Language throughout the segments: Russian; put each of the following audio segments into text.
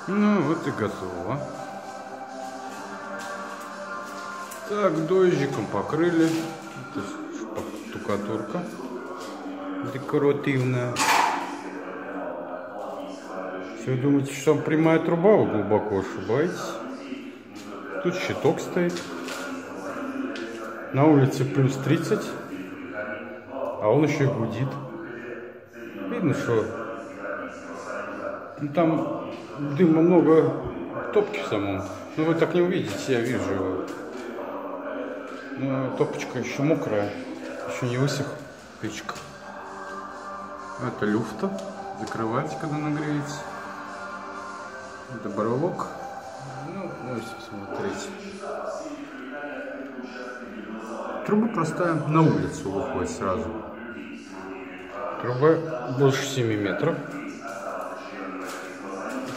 Ну вот и готово. Так, дождиком покрыли. Это штукатурка декоративная. Если вы думаете, что там прямая труба, вы глубоко ошибаетесь. Тут щиток стоит. На улице плюс 30, а он еще и гудит. Видно, что там дыма много, топки в самом. Но вы так не увидите, я вижу его. Но топочка еще мокрая, еще не высох печка. Это люфта. Закрывайте, когда нагреется. Это брелок. Ну, можете посмотреть. Труба простая, на улицу выходит сразу. Труба больше 7 метров.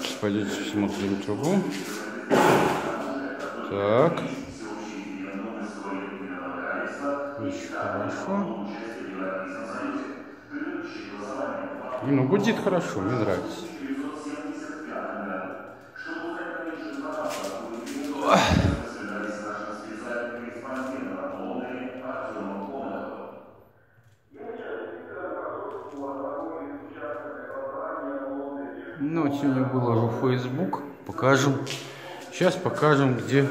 Сейчас пойдете посмотрим трубу. Так. Очень хорошо. Ну, гудит хорошо, мне нравится. Ну, вот сегодня выложу в Facebook, покажем. Сейчас покажем, где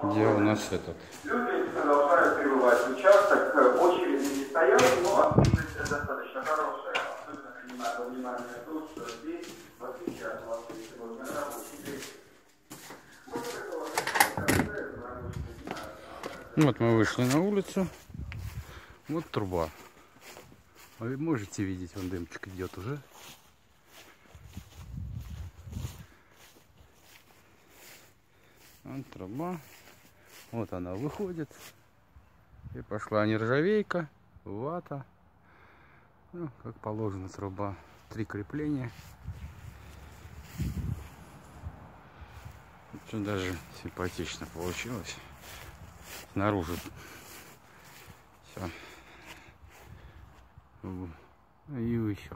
у нас этот. Люди продолжают прибывать в участок, очереди не стоят, но активность достаточно хорошая. Особенно принимая во внимание то, что здесь, в отличие от Москвы, сегодня рабочий день. Вот мы вышли на улицу. Вот труба. Вы можете видеть, вон дымчик идет уже. Вот труба. Вот она выходит. И пошла нержавейка, вата. Ну, как положено, труба. 3 крепления. Очень даже симпатично получилось. Снаружи все. И еще.